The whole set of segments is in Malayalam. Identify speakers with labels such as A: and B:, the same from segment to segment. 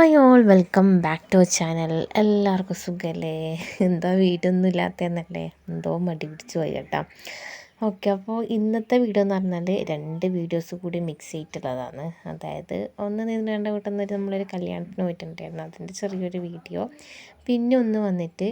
A: Hi all welcome back to channel. എല്ലാവർക്കും സുഖമല്ലേ? എന്താ വീടൊന്നും ഇല്ലാത്തതെന്നല്ലേ? എന്തോ മടി പിടിച്ച് പോയി കേട്ടോ. ഓക്കെ, അപ്പോൾ ഇന്നത്തെ വീഡിയോ എന്ന് പറഞ്ഞാൽ 2 വീഡിയോസ് കൂടി മിക്സ് ചെയ്തിട്ടുള്ളതാണ്. അതായത് ഒന്ന് നീണ്ട വീട്ടിൽ നിന്ന് നമ്മളൊരു കല്യാണത്തിന് പോയിട്ടുണ്ടായിരുന്നു, അതിൻ്റെ ചെറിയൊരു വീഡിയോ. പിന്നെ ഒന്ന് വന്നിട്ട്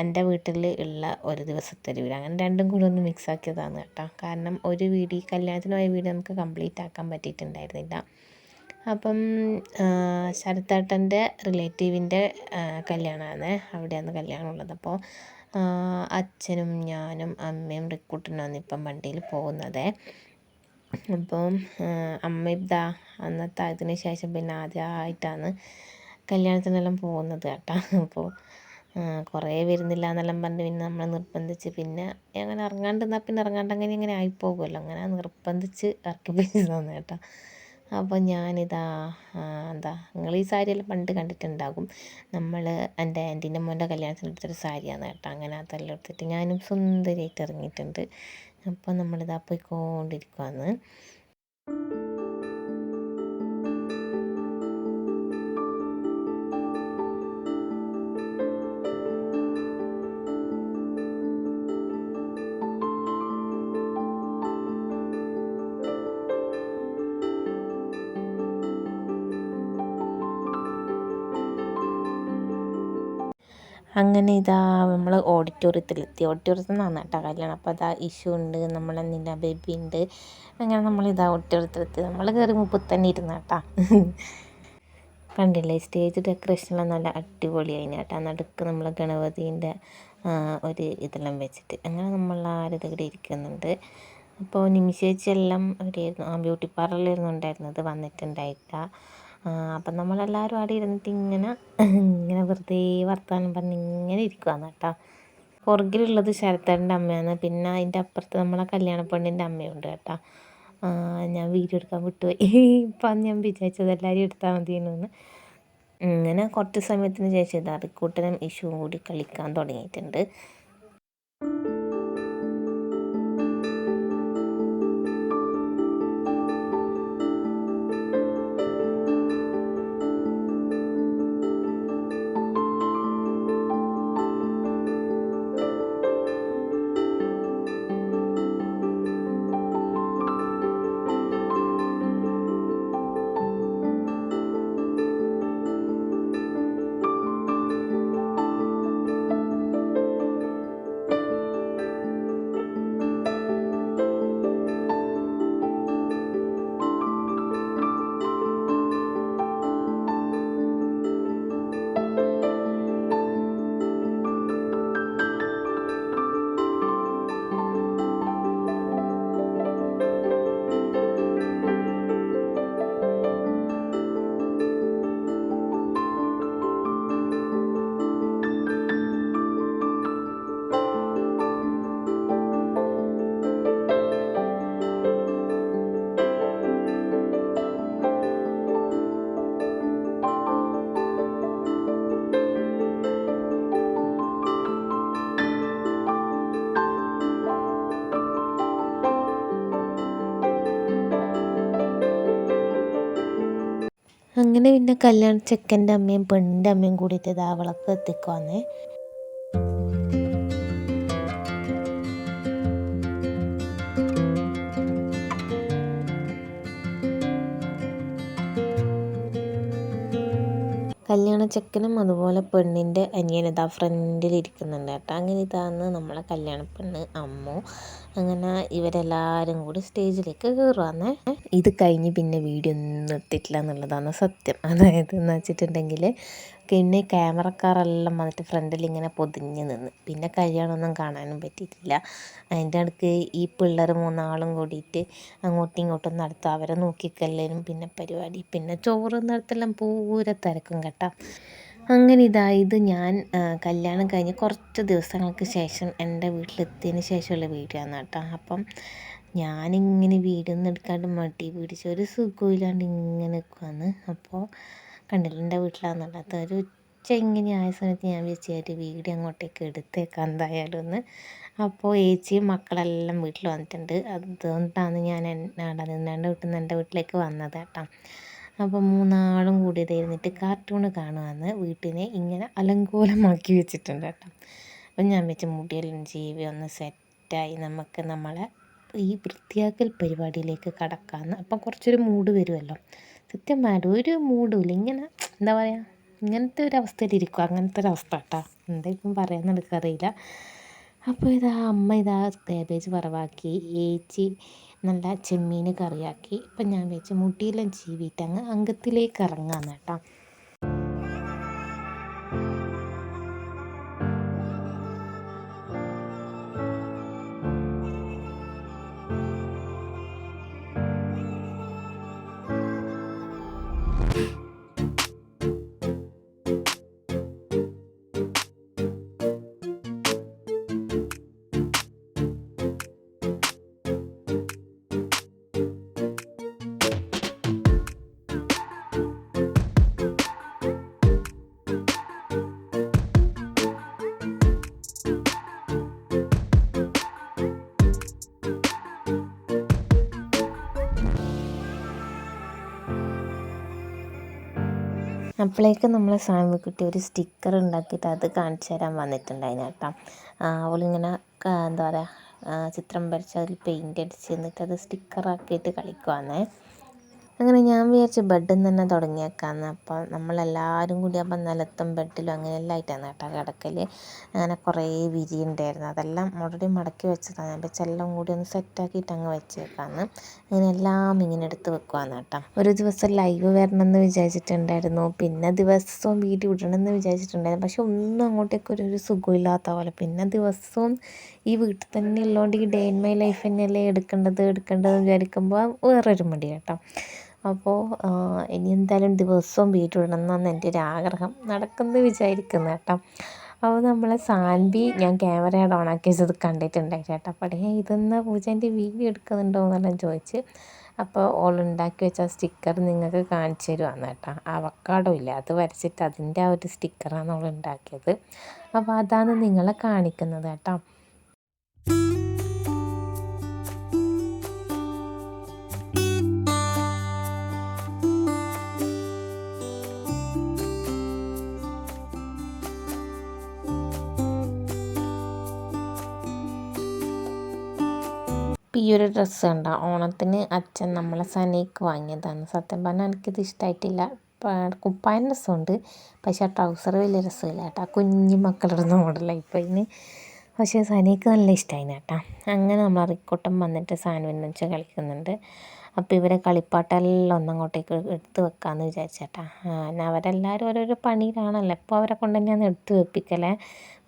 A: എൻ്റെ വീട്ടിൽ ഉള്ള ഒരു ദിവസത്തെ ഒരു വീഡിയോ. അങ്ങനെ രണ്ടും കൂടി ഒന്ന് മിക്സ് ആക്കിയതാണ് കേട്ടോ. കാരണം ഒരു വീഡിയോ കല്യാണത്തിന് പോയ വീഡിയോ നമുക്ക് കംപ്ലീറ്റ് ആക്കാൻ പറ്റിയിട്ടുണ്ടായിരുന്നില്ല. അപ്പം ശരത്തേട്ടൻ്റെ റിലേറ്റീവിൻ്റെ കല്യാണമാണ്, അവിടെയാണ് കല്യാണം ഉള്ളത്. അപ്പോൾ അച്ഛനും ഞാനും അമ്മയും റിക്കൂട്ടനാണ് ഇപ്പം വണ്ടിയിൽ പോകുന്നത്. അപ്പം അമ്മ ഇതാ അന്നത്തെ അതിന് ശേഷം പിന്നെ ആദ്യമായിട്ടാണ് കല്യാണത്തിനെല്ലാം പോകുന്നത് കേട്ടോ. അപ്പോൾ കുറേ വരുന്നില്ല എന്നെല്ലാം പറഞ്ഞ് പിന്നെ നമ്മൾ നിർബന്ധിച്ച്, പിന്നെ അങ്ങനെ ഇറങ്ങാണ്ടെന്നാൽ പിന്നെ ഇറങ്ങാണ്ട് അങ്ങനെ ആയിപ്പോകുമല്ലോ, അങ്ങനെ നിർബന്ധിച്ച് ഇറക്കി പോയതാണ് കേട്ടോ. അപ്പോൾ ഞാനിതാ നിങ്ങൾ ഈ സാരിയെല്ലാം പണ്ട് കണ്ടിട്ടുണ്ടാകും. നമ്മൾ എൻ്റെ ആൻറ്റീൻ്റെ മോൻ്റെ കല്യാണത്തിന് എടുത്തൊരു സാരിയാണ് കേട്ടോ. അങ്ങനെ അതെല്ലാം എടുത്തിട്ട് ഞാനും സുന്ദരിയായിട്ട് ഇറങ്ങിയിട്ടുണ്ട്. അപ്പോൾ നമ്മളിതാ പോയിക്കൊണ്ടിരിക്കുവാണ്. അങ്ങനെ ഇതാ നമ്മൾ ഓഡിറ്റോറിയത്തിലെത്തി. ഓഡിറ്റോറിയത്തിൽ നിന്നാണ് കേട്ടോ കല്യാണം. അപ്പോൾ അതാ ഇഷ്യൂ ഉണ്ട്, നമ്മളെ നില ബേബി ഉണ്ട്. അങ്ങനെ നമ്മളിതാ ഓഡിറ്റോറിയത്തിലെത്തി. നമ്മൾ കയറി മുമ്പ് തന്നെ ഇരുന്ന കേട്ടോ. കണ്ടില്ലേ, സ്റ്റേജ് ഡെക്കറേഷനെല്ലാം നല്ല അടിപൊളിയായിന് കേട്ടോ. നടുക്ക് നമ്മൾ ഗണപതീൻ്റെ ഒരു ഇതെല്ലാം വെച്ചിട്ട് അങ്ങനെ നമ്മളാരും ഇവിടെ ഇരിക്കുന്നുണ്ട്. അപ്പോൾ നിമിഷേച്ചെല്ലാം എവിടെയായിരുന്നു? ബ്യൂട്ടി പാർലറിലായിരുന്നു ഉണ്ടായിരുന്നത്, വന്നിട്ടുണ്ടായില്ല. അപ്പം നമ്മളെല്ലാവരും അവിടെ ഇരുന്നിട്ട് ഇങ്ങനെ വെറുതെ വർത്താനം പറഞ്ഞ് ഇങ്ങനെ ഇരിക്കുകയാണ് കേട്ടോ. പുറകിലുള്ളത് ശരത്തേട്ടൻ്റെ അമ്മയാണ്, പിന്നെ അതിൻ്റെ അപ്പുറത്ത് നമ്മളെ കല്യാണ പെണ്ണിൻ്റെ അമ്മയുണ്ട് കേട്ടോ. ഞാൻ വീഡിയോ എടുക്കാൻ വിട്ടുപോയി. ഇപ്പം ഞാൻ വിചാരിച്ചത് എല്ലാവരും എടുത്താൽ മതിയെന്ന്. ഇങ്ങനെ കുറച്ച് സമയത്തിന് ശേഷം ഇതാ റിക്കൂട്ടനും ഇഷ്യൂവും കൂടി കളിക്കാൻ തുടങ്ങിയിട്ടുണ്ട്. അങ്ങനെ പിന്നെ കല്യാണ ചെക്കൻ്റെ അമ്മയും പെണ്ണിൻ്റെ അമ്മയും കൂടിയിട്ട് ഇതാ വിളക്ക് എത്തിക്കുവാന്നേ. കല്യാണ ചെക്കനും അതുപോലെ പെണ്ണിൻ്റെ അനിയനിതാ ഫ്രണ്ടിലിരിക്കുന്നുണ്ട് കേട്ടോ. അങ്ങനെ ഇതാന്ന് നമ്മളെ കല്യാണ പെണ്ണ് അമ്മു. അങ്ങനെ ഇവരെല്ലാവരും കൂടി സ്റ്റേജിലേക്ക് കയറുവാന്നേ. ഇത് കഴിഞ്ഞ് പിന്നെ വീഡിയോ ഒന്നും എടുത്തിട്ടില്ല എന്നുള്ളതാണ് സത്യം. അതായത് എന്ന് വെച്ചിട്ടുണ്ടെങ്കിൽ പിന്നെ ക്യാമറക്കാരെല്ലാം വന്നിട്ട് ഫ്രണ്ടിൽ ഇങ്ങനെ പൊതിഞ്ഞ് നിന്ന്, പിന്നെ കല്യാണമൊന്നും കാണാനും പറ്റിയിട്ടില്ല. അതിൻ്റെ അടുക്ക് ഈ പിള്ളേർ 3 കൂടിയിട്ട് അങ്ങോട്ടും ഇങ്ങോട്ടും നടത്തും, അവരെ നോക്കിക്കല്ലേനും പിന്നെ പരിപാടി, പിന്നെ ചോറ് നടത്തെല്ലാം പൂര തിരക്കും കേട്ടോ. അങ്ങനെ ഇത് ഞാൻ കല്യാണം കഴിഞ്ഞ് കുറച്ച് ദിവസങ്ങൾക്ക് ശേഷം എൻ്റെ വീട്ടിലെത്തിയതിന് ശേഷമുള്ള വീഡിയോ ആണ് കേട്ടോ. അപ്പം ഞാനിങ്ങനെ വീഡിയോ ഒന്നും എടുക്കാണ്ട് മടി പിടിച്ച് ഒരു സുഖമില്ലാണ്ട് ഇങ്ങനെ നിൽക്കുവാണ്. അപ്പോൾ കണ്ടില്ല, എൻ്റെ വീട്ടിലാണെന്നുള്ളത് ഒരു ഉച്ച ഇങ്ങനെ ആയ സമയത്ത് ഞാൻ വിചാരിച്ചു വീഡിയോ അങ്ങോട്ടേക്ക് എടുത്തേക്കാം എന്തായാലും ഒന്ന്. അപ്പോൾ ഏച്ചിയും മക്കളെല്ലാം വീട്ടിൽ വന്നിട്ടുണ്ട്. അതുകൊണ്ടാണ് ഞാൻ എൻ്റെ വീട്ടിൽ നിന്ന് എൻ്റെ വീട്ടിലേക്ക് വന്നത് കേട്ടോ. അപ്പോൾ 3 കൂടി കൂടി ഇരുന്നിട്ട് കാർട്ടൂൺ കാണുവാന്ന് വീട്ടിനെ ഇങ്ങനെ അലങ്കോലമാക്കി വെച്ചിട്ടുണ്ട് കേട്ടോ. അപ്പം ഞാൻ വെച്ച മുടിയെല്ലാം ജീവി ഒന്ന് സെറ്റായി നമുക്ക് നമ്മളെ ഈ വൃത്തിയാക്കൽ പരിപാടിയിലേക്ക് കടക്കാമെന്ന്. അപ്പം കുറച്ചൊരു മൂഡ് വരുമല്ലോ. സത്യം പറഞ്ഞാൽ ഒരു മൂഡും ഇല്ല, ഇങ്ങനെ എന്താ പറയുക, ഇങ്ങനത്തെ ഒരു അവസ്ഥയിലിരിക്കും. അങ്ങനത്തെ ഒരു അവസ്ഥ കേട്ടോ, എന്താ ഇപ്പം പറയാമെന്ന് എനിക്കറിയില്ല. അപ്പോൾ ഇതാ അമ്മ ഇതാ കാബേജ് വറവാക്കി, ഏച്ചി നല്ല ചെമ്മീൻ കറിയാക്കി. ഇപ്പം ഞാൻ വെച്ച് മുടിയെല്ലാം ചീവിയിട്ട് അങ്ങ് അങ്കത്തിലേക്ക് ഇറങ്ങാമെന്ന് കേട്ടോ. അപ്പോഴേക്ക് നമ്മളെ സാൻവിക്കുട്ടി ഒരു സ്റ്റിക്കർ ഉണ്ടാക്കിയിട്ട് അത് കാണിച്ചു തരാൻ വന്നിട്ടുണ്ടായിരുന്നു കേട്ടോ. അവളിങ്ങനെ എന്താ പറയുക, ചിത്രം വരച്ച് അതിൽ പെയിൻ്റ് അടിച്ച് എന്നിട്ട് അത് സ്റ്റിക്കറാക്കിയിട്ട് കളിക്കുവാന്നേ. അങ്ങനെ ഞാൻ വിചാരിച്ചു ബെഡിൽ നിന്ന് തന്നെ തുടങ്ങിയേക്കാമെന്ന്. അപ്പോൾ നമ്മളെല്ലാവരും കൂടി അപ്പം നിലത്തും ബെഡിലും അങ്ങനെ എല്ലാം ആയിട്ടാണ് കേട്ടോ കിടക്കൽ. അങ്ങനെ കുറേ വിരിയുണ്ടായിരുന്നു, അതെല്ലാം ഓൾറെഡി മടക്കി വെച്ചതാണ്. അപ്പോൾ ചെല്ലം കൂടി ഒന്ന് സെറ്റാക്കിയിട്ട് അങ്ങ് വെച്ചേക്കാമെന്ന്. അങ്ങനെ എല്ലാം ഇങ്ങനെ എടുത്ത് വെക്കുവാന്ന് കേട്ടോ. ഒരു ദിവസം ലൈവ് വരണമെന്ന് വിചാരിച്ചിട്ടുണ്ടായിരുന്നു, പിന്നെ ദിവസവും വീഡിയോ ഇടണമെന്ന് വിചാരിച്ചിട്ടുണ്ടായിരുന്നു. പക്ഷെ ഒന്നും അങ്ങോട്ടേക്കൊരു സുഖമില്ലാത്ത പോലെ. പിന്നെ ദിവസവും ഈ വീട്ടിൽ തന്നെ ഉള്ളതുകൊണ്ട് ഈ ഡേ ഇൻ മൈ ലൈഫ് തന്നെയല്ലേ എടുക്കേണ്ടതെന്ന് വിചാരിക്കുമ്പോൾ വേറൊരു മടി കേട്ടോ. അപ്പോൾ ഇനി എന്തായാലും ദിവസവും വീഡിയോ ഇടണം എന്നാണ് എൻ്റെ ഒരു ആഗ്രഹം, നടക്കുമെന്ന് വിചാരിക്കുന്നത് കേട്ടോ. അപ്പോൾ നമ്മളെ സാൻവി ഞാൻ ക്യാമറയുടെ ഓണാക്കി വെച്ചത് കണ്ടിട്ടുണ്ടായി ചേട്ടാ. അപ്പോൾ ഇതെന്നാ പൂജേൻ്റെ വീഡിയോ എടുക്കുന്നുണ്ടോ എന്നെല്ലാം ചോദിച്ച്. അപ്പോൾ ഓളുണ്ടാക്കി വെച്ച സ്റ്റിക്കർ നിങ്ങൾക്ക് കാണിച്ചു തരുവാന്ന് കേട്ടോ. അവക്കാടോ ഇല്ല, അത് വരച്ചിട്ട് അതിൻ്റെ ആ ഒരു സ്റ്റിക്കറാണ് ഓൾ ഉണ്ടാക്കിയത്. അപ്പോൾ അതാണ് നിങ്ങളെ കാണിക്കുന്നത് കേട്ടോ. ഈ ഒരു ഡ്രസ്സ് കണ്ട ഓണത്തിന് അച്ഛൻ നമ്മളെ സനയ്ക്ക് വാങ്ങിയതാണ്. സത്യം പറഞ്ഞാൽ എനിക്കിത് ഇഷ്ടമായിട്ടില്ല. കുപ്പായം രസമുണ്ട്, പക്ഷേ ആ ട്രൗസർ വലിയ രസമില്ല കേട്ടോ. കുഞ്ഞു മക്കളിടുന്ന മോഡലാണ് ഇപ്പോൾ ഇതിന്. പക്ഷേ സനയ്ക്ക് നല്ല ഇഷ്ടമായിന് കേട്ടോ. അങ്ങനെ നമ്മൾ റിക്കോട്ടം വന്നിട്ട് സാൻവിൻ വെച്ച് കളിക്കുന്നുണ്ട്. അപ്പോൾ ഇവരെ കളിപ്പാട്ടെല്ലാം ഒന്നങ്ങോട്ടേക്ക് എടുത്ത് വെക്കാമെന്ന് വിചാരിച്ചേട്ടാ. അവരെല്ലാവരും ഓരോരോ പണിയിലാണല്ലോ, ഇപ്പോൾ അവരെ കൊണ്ട് തന്നെയാണ് എടുത്ത് വെപ്പിക്കലേ.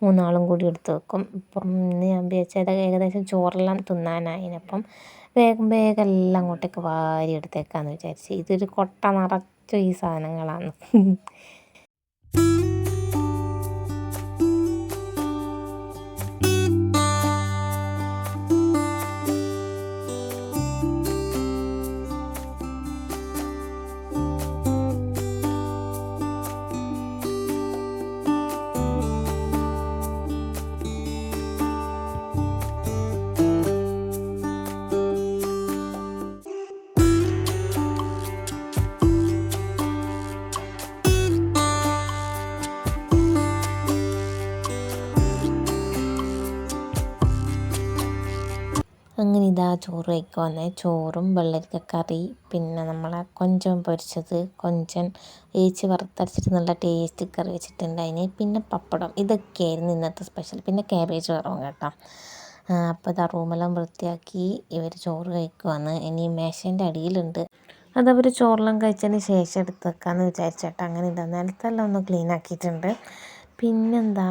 A: മൂന്നാളും കൂടി എടുത്ത് വെക്കും. ഇപ്പം ഇന്ന് ഞാൻ വിചാരിച്ചത് ഏകദേശം ചോറെല്ലാം തിന്നാനായിനപ്പം വേഗം എല്ലാം അങ്ങോട്ടേക്ക് വാരി എടുത്തേക്കാന്ന് വിചാരിച്ച്. ഇതൊരു കൊട്ട നിറച്ചും ഈ സാധനങ്ങളാണ്. അങ്ങനെ ഇതാ ചോറ് കഴിക്കുവാന്നേ. ചോറും വെള്ളരിക്ക കറി, പിന്നെ നമ്മളെ കൊഞ്ചൻ പൊരിച്ചത്, കൊഞ്ചൻ ഏച്ചി വറുത്തരച്ചിട്ട് നല്ല ടേസ്റ്റ് കറി വെച്ചിട്ടുണ്ടായിന്, പിന്നെ പപ്പടം. ഇതൊക്കെയായിരുന്നു ഇന്നത്തെ സ്പെഷ്യൽ. പിന്നെ കാബേജ് വറവും കേട്ടോ. അപ്പോൾ ഇതാ റൂമെല്ലാം വൃത്തിയാക്കി ഇവർ ചോറ് കഴിക്കുവാന്ന്. ഇനി മേശേൻ്റെ അടിയിലുണ്ട്, അതവർ ചോറെല്ലാം കഴിച്ചതിന് ശേഷം എടുത്ത് വെക്കാമെന്ന് വിചാരിച്ചേട്ടാ. അങ്ങനെ ഇതാ നിലത്തെല്ലാം ഒന്ന് ക്ലീൻ ആക്കിയിട്ടുണ്ട്. പിന്നെന്താ,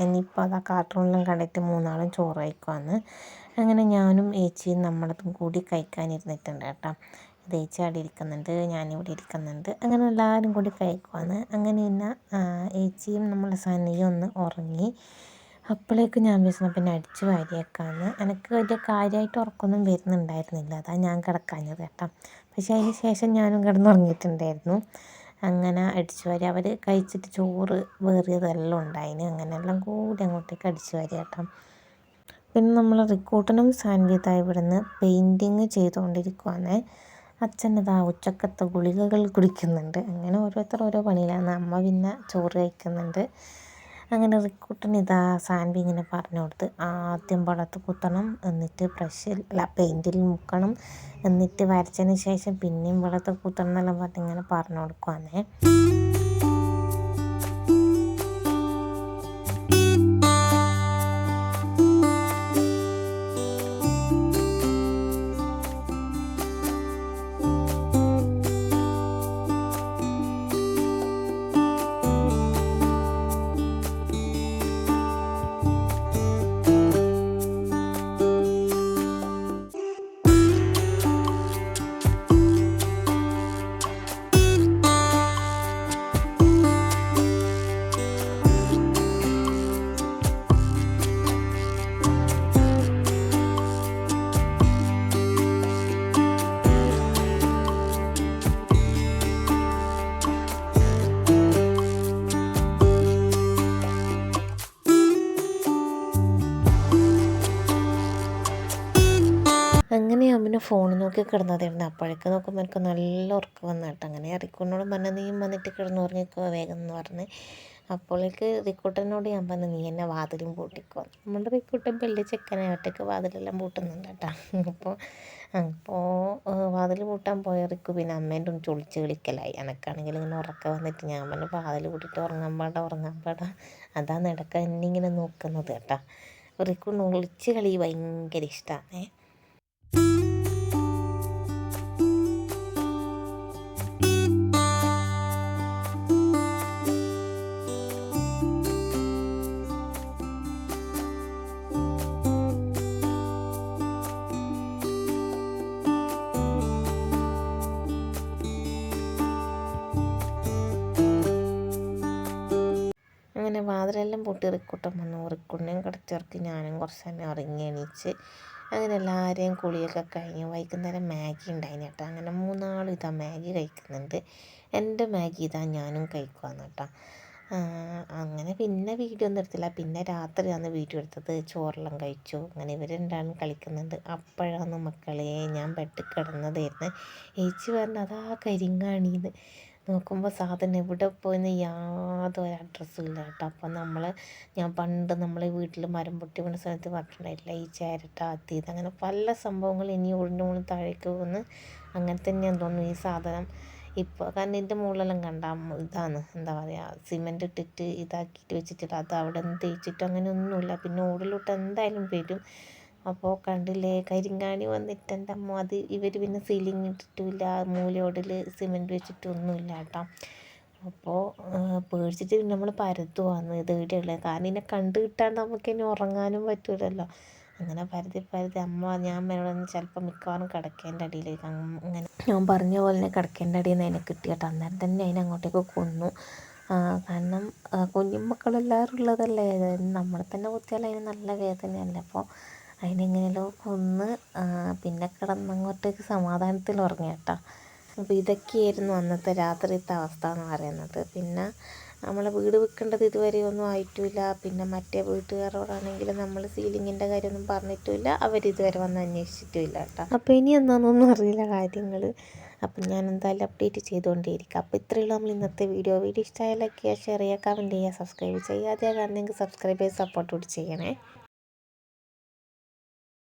A: ഇനിയിപ്പോൾ അതാ കാർട്ടൂണെല്ലാം കണ്ടിട്ട് മൂന്നാളും ചോറ് കഴിക്കുവാന്ന്. അങ്ങനെ ഞാനും ഏച്ചിയും നമ്മളതും കൂടി കഴിക്കാനിരുന്നിട്ടുണ്ട് കേട്ടോ. ഇത് ഏച്ചി അവിടെ ഇരിക്കുന്നുണ്ട്, ഞാനിവിടെ ഇരിക്കുന്നുണ്ട്. അങ്ങനെ എല്ലാവരും കൂടി കഴിക്കുവാന്ന്. അങ്ങനെ പിന്നെ ഏച്ചിയും നമ്മളെ സനയും ഒന്ന് ഉറങ്ങി. അപ്പോഴേക്ക് ഞാൻ വിചാരിച്ചു പിന്നെ അടിച്ച് വാരിയേക്കാന്ന്. എനിക്ക് വലിയ കാര്യമായിട്ട് ഉറക്കമൊന്നും വരുന്നുണ്ടായിരുന്നില്ല, അതാണ് ഞാൻ കിടക്കാഞ്ഞത് കേട്ടോ. പക്ഷേ അതിന് ശേഷം ഞാനും കിടന്നുറങ്ങിയിട്ടുണ്ടായിരുന്നു. അങ്ങനെ അടിച്ചു വാരി അവർ കഴിച്ചിട്ട് ചോറ് വേറിയതെല്ലാം ഉണ്ടായിന്. അങ്ങനെ എല്ലാം കൂടി അങ്ങോട്ടേക്ക് അടിച്ചു വാരി കേട്ടോ. പിന്നെ നമ്മൾ റിക്കൂട്ടനും സാൻവിതായി ഇവിടുന്ന് പെയിൻറ്റിങ് ചെയ്തുകൊണ്ടിരിക്കുവാന്നേ. അച്ഛനിതാ ഉച്ചക്കത്തെ ഗുളികകൾ കുടിക്കുന്നുണ്ട്. അങ്ങനെ ഓരോരുത്തർ ഓരോ പണിയിലാണ്. അമ്മ പിന്നെ ചോറ് കഴിക്കുന്നുണ്ട്. അങ്ങനെ റിക്കൂട്ടൻ ഇതാ സാൻവി ഇങ്ങനെ പറഞ്ഞു കൊടുത്ത് ആദ്യം പടത്ത് കുത്തണം, എന്നിട്ട് പെയിൻറ്റിൽ മുക്കണം, എന്നിട്ട് വരച്ചതിന് ശേഷം പിന്നെയും പടത്ത് കുത്തണം എന്നെല്ലാം പറഞ്ഞ് ഇങ്ങനെ പറഞ്ഞു കൊടുക്കുവാന്നേ. അങ്ങനെ അമ്മനെ ഫോൺ നോക്കി കിടന്നതായിരുന്നു. അപ്പോഴേക്ക് നോക്കുമ്പോൾ എനിക്ക് നല്ല ഉറക്കം വന്നു കേട്ടോ. അങ്ങനെ റിക്കൂട്ടിനോട് പറഞ്ഞ നീയും വന്നിട്ട് കിടന്ന് ഉറങ്ങിക്കോ വേഗം എന്ന് പറഞ്ഞ്. അപ്പോഴേക്ക് റിക്കൂട്ടനോട് ഞാൻ പറഞ്ഞു നീ എന്നെ വാതിലും പൂട്ടിക്കോ. നമ്മുടെ റിക്കൂട്ടൻ വലിയ ചെക്കനെ ഒറ്റയ്ക്ക് വാതിലെല്ലാം പൂട്ടുന്നുണ്ട് കേട്ടോ. അപ്പോൾ വാതിൽ പൂട്ടാൻ പോയ റിക്കു പിന്നെ അമ്മേൻ്റെ ഒന്ന് ചൊളിച്ച് കളിക്കലായി. എനക്കാണെങ്കിൽ ഇങ്ങനെ ഉറക്കം വന്നിട്ട് ഞാൻ പറഞ്ഞു വാതിൽ പൂട്ടിയിട്ട് ഉറങ്ങാൻ പാടാ അതാണ് ഇടയ്ക്ക് എന്നിങ്ങനെ നോക്കുന്നത് കേട്ടോ. റിക്കു ഒളിച്ച് കളി ഭയങ്കര ഇഷ്ടമാണ്. അങ്ങനെ വാതിലെല്ലാം പൂട്ടി റിക്കൂട്ടൻ വന്നു. റിക്കൂട്ടിനെയും കിടത്തിയിറക്കി ഞാനും കുറച്ച് തന്നെ ഇറങ്ങി എണീച്ച്. അങ്ങനെ എല്ലാവരെയും കുളിയൊക്കെ കഴിഞ്ഞ് വൈകുന്നേരം മാഗി ഉണ്ടായിന് കേട്ടോ. അങ്ങനെ മൂന്നാളും ഇതാ മാഗി കഴിക്കുന്നുണ്ട്. എൻ്റെ മാഗി ഇതാ ഞാനും കഴിക്കുവാന്ന് കേട്ടോ. അങ്ങനെ പിന്നെ വീഡിയോ ഒന്നും എടുത്തില്ല. പിന്നെ രാത്രിയാണ് വീഡിയോ എടുത്തത്. ചോറെല്ലാം കഴിച്ചു. അങ്ങനെ ഇവർ രണ്ടാളും കളിക്കുന്നുണ്ട്. അപ്പോഴാണ് മക്കളെ ഞാൻ ബെഡിൽ കിടന്നതായിരുന്നു. ഏച്ചി പറഞ്ഞു അതാ കരിങ്ങാണിന്ന്. നോക്കുമ്പോൾ സാധനം എവിടെ പോയെന്ന് യാതൊരു അഡ്രസ്സും ഇല്ല കേട്ടോ. അപ്പം ഞാൻ പണ്ട് നമ്മളെ വീട്ടിൽ മരം പൊട്ടി വീണ സ്ഥലത്ത് പറഞ്ഞിട്ടുണ്ടായിട്ടില്ല ഈ ചിരട്ട അത് അങ്ങനെ പല സംഭവങ്ങൾ ഇനി ഉരുണ്ട് മുകളിൽ താഴേക്ക് പോകുന്നു. അങ്ങനെ തന്നെയാന്ന് തോന്നുന്നു ഈ സാധനം ഇപ്പോൾ. കാരണം ഇതിൻ്റെ മുകളിലെല്ലാം കണ്ട ഇതാണ് എന്താ പറയുക സിമെൻറ്റ് ഇട്ടിട്ട് ഇതാക്കിയിട്ട് വെച്ചിട്ടില്ല. അത് അവിടെ നിന്ന് തേച്ചിട്ട് അങ്ങനെ ഒന്നുമില്ല. പിന്നെ ഓടിലോട്ട് എന്തായാലും വരും. അപ്പോൾ കണ്ടില്ലേ കരിങ്കാണി വന്നിട്ട് എൻ്റെ അമ്മ അത് ഇവർ പിന്നെ സീലിംഗ് ഇട്ടിട്ടുമില്ല, മൂലയോടിൽ സിമെൻറ്റ് വെച്ചിട്ടൊന്നുമില്ല കേട്ടോ. അപ്പോൾ പേടിച്ചിട്ട് നമ്മൾ പരത്തുവാന്ന് ഇത് ഇവിടെയുള്ളത്. കാരണം ഇതിനെ കണ്ടു കിട്ടാണ്ട് നമുക്ക് ഇനി ഉറങ്ങാനും പറ്റില്ലല്ലോ. അങ്ങനെ പരതി അമ്മ ഞാൻ മേലെ ചിലപ്പോൾ മിക്കവാറും കിടക്കേൻ്റെ അടിയിലേക്ക് അങ്ങനെ ഞാൻ പറഞ്ഞ പോലെ തന്നെ കിടക്കേൻ്റെ അടിയിൽ നിന്ന് അതിനെ കിട്ടി കേട്ടോ. അന്നേരം തന്നെ അതിനെ അങ്ങോട്ടേക്ക് കൊന്നു. കാരണം കുഞ്ഞുമക്കളെല്ലാവരും ഉള്ളതല്ലേ, നമ്മളെ തന്നെ കുത്തിയാൽ അതിന് നല്ല വേദനയല്ലേ. അപ്പോൾ അതിനെങ്ങനെയല്ലോ കൊന്ന് പിന്നെ കിടന്നങ്ങോട്ടേക്ക് സമാധാനത്തിൽ ഉറങ്ങി കേട്ടോ. അപ്പോൾ ഇതൊക്കെയായിരുന്നു അന്നത്തെ രാത്രിത്തെ അവസ്ഥ എന്ന് പറയുന്നത്. പിന്നെ നമ്മളെ വീട് വിൽക്കേണ്ടത് ഇതുവരെ ഒന്നും ആയിട്ടുമില്ല. പിന്നെ മറ്റേ വീട്ടുകാരോടാണെങ്കിൽ നമ്മൾ സീലിങ്ങിൻ്റെ കാര്യമൊന്നും പറഞ്ഞിട്ടുമില്ല. അവരിതുവരെ വന്ന് അന്വേഷിച്ചിട്ടുമില്ല കേട്ടോ. അപ്പോൾ ഇനി എന്താണെന്നൊന്നും അറിയില്ല കാര്യങ്ങൾ. അപ്പം ഞാൻ എന്തായാലും അപ്ഡേറ്റ് ചെയ്തുകൊണ്ടേയിരിക്കും. അപ്പോൾ ഇത്രയുള്ള നമ്മൾ ഇന്നത്തെ വീഡിയോ ഇഷ്ടമായ ലൈക്ക് ചെയ്യുക, ഷെയർ ചെയ്യുക, കമൻറ്റ് ചെയ്യുക, സബ്സ്ക്രൈബ് ചെയ്യുക. ആദ്യം കാണണമെങ്കിൽ സബ്സ്ക്രൈബ് ചെയ്ത് സപ്പോർട്ട് കൂടി ചെയ്യണേ.